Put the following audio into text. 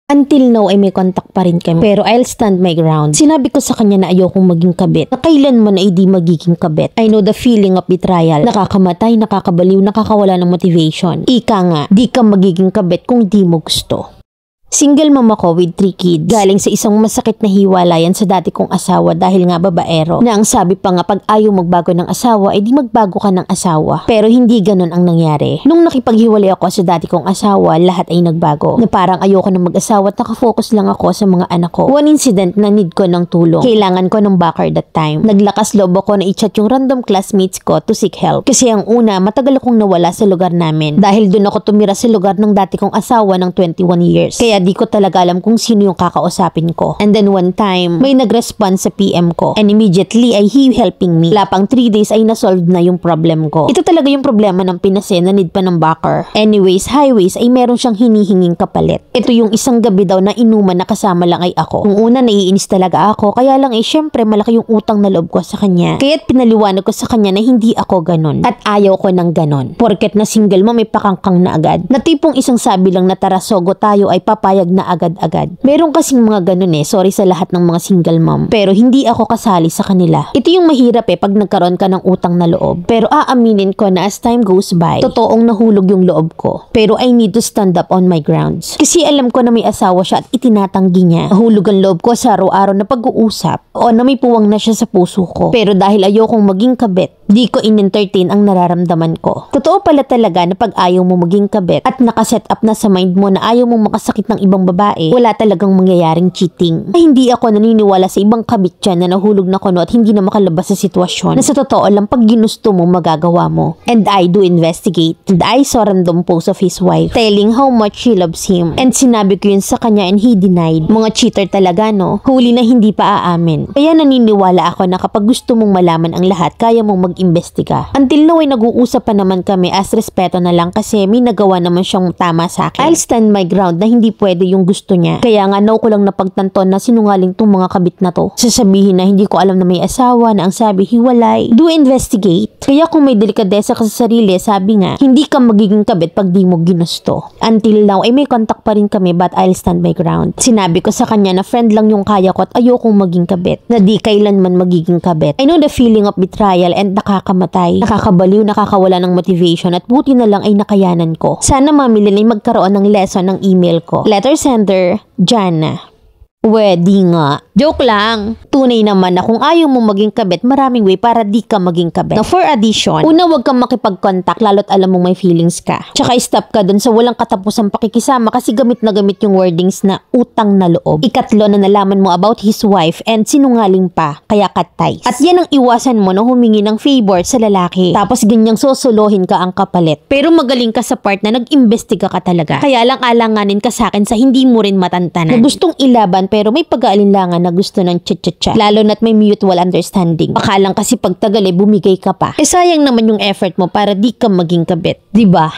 Until now ay may contact pa rin kami. Pero I'll stand my ground. Sinabi ko sa kanya na ayokong maging kabit. Na kailanman ay di magiging kabit. I know the feeling of betrayal. Nakakamatay, nakakabaliw, nakakawala ng motivation. Ika nga, di ka magiging kabit kung di mo gusto. Single mom ako with 3 kids. Galing sa isang masakit na hiwalayan sa dati kong asawa dahil nga babaero. Na ang sabi pa nga pag ayaw magbago ng asawa, ay di magbago ka ng asawa. Pero hindi ganun ang nangyari. Nung nakipaghiwalay ako sa dati kong asawa, lahat ay nagbago. Na parang ayoko na mag-asawa at nakafocus lang ako sa mga anak ko. One incident na need ko ng tulong. Kailangan ko ng backer that time. Naglakas loob ako na i-chat yung random classmates ko to seek help. Kasi ang una, matagal akong nawala sa lugar namin. Dahil dun ako tumira sa lugar ng dati kong asawa ng 21 years. Kaya di ko talaga alam kung sino yung kakausapin ko. And then one time, may nag-respond sa PM ko. And immediately ay he helping me. Lapang 3 days ay nasolve na yung problem ko. Ito talaga yung problema ng Pinase na need pa ng backer. Anyways, highways ay meron siyang hinihinging kapalit. Ito yung isang gabi daw na inuman na kasama lang ay ako. Nung una naiinis talaga ako, kaya lang syempre malaki yung utang na loob ko sa kanya. Kaya't pinaliwanag ko sa kanya na hindi ako ganon. At ayaw ko ng ganon. Porket na single mo may pakangkang na agad. Na tipong isang sabi lang na tara sogo tayo ay papayag na agad-agad. Meron kasing mga ganun sorry sa lahat ng mga single mom. Pero hindi ako kasali sa kanila. Ito yung mahirap pag nagkaroon ka ng utang na loob. Pero aaminin ko na as time goes by, totoong nahulog yung loob ko. Pero I need to stand up on my grounds. Kasi alam ko na may asawa siya at itinatanggi niya. Nahulog ang loob ko sa araw-araw na pag-uusap o na may puwang na siya sa puso ko. Pero dahil ayokong maging kabit, di ko in-entertain ang nararamdaman ko. Totoo pala talaga na pag ayaw mo maging kabit at nakaset up na sa mind mo na ayaw mo makasakit ng ibang babae, wala talagang mangyayaring cheating. Ay, hindi ako naniniwala sa ibang kabit dyan na nahulog na kuno at hindi na makalabas sa sitwasyon na sa totoo lang pag ginusto mo magagawa mo. And I do investigate. And I saw random post of his wife telling how much she loves him. And sinabi ko yun sa kanya and he denied. Mga cheater talaga no? Huli na hindi pa aamin. Kaya naniniwala ako na kapag gusto mong malaman ang lahat, kaya mong mag-imbestiga. Until now ay nag-uusap pa naman kami as respeto na lang kasi may nagawa naman siyang tama sa akin. I'll stand my ground na hindi pwede yung gusto niya. Kaya nga now ko lang napagtanto na sinungaling tong mga kabit na to. Sasabihin na hindi ko alam na may asawa na ang sabi hiwalay. Do investigate. Kaya kung may delikadesa ka sa sarili, sabi nga, hindi ka magiging kabit pag di mo ginusto. Until now ay may contact pa rin kami but I'll stand my ground. Sinabi ko sa kanya na friend lang yung kaya ko at ayokong maging kabit. Na di kailanman magiging kabit. I know the feeling of betrayal and nakakamatay, nakakabaliw, nakakawala ng motivation at buti na lang ay nakayanan ko. Sana mamilin ay magkaroon ng lesson ng email ko. Letter sender, Jana. Pwede nga. Joke lang. Tunay naman na kung ayaw mo maging kabit, maraming way para di ka maging kabit. Now for addition, una wag kang makipag-contact lalo't alam mong may feelings ka. Tsaka stop ka dun sa walang katapusang pakikisama kasi gamit na gamit yung wordings na utang na loob. Ikatlo na nalaman mo about his wife and sinungaling pa, kaya cut-ties. At yan ang iwasan mo na humingi ng favor sa lalaki. Tapos ganyang sosolohin ka ang kapalit. Pero magaling ka sa part na nag-imbestiga ka talaga. Kaya lang alanganin ka sa akin sa hindi mo rin matantanan. Na gustong ilaban pero may pag-aalinlangan na gusto ng cha-cha-cha. Lalo na't may mutual understanding. Baka lang kasi pagtagal bumigay ka pa. Sayang naman yung effort mo para di ka maging kabit. Diba?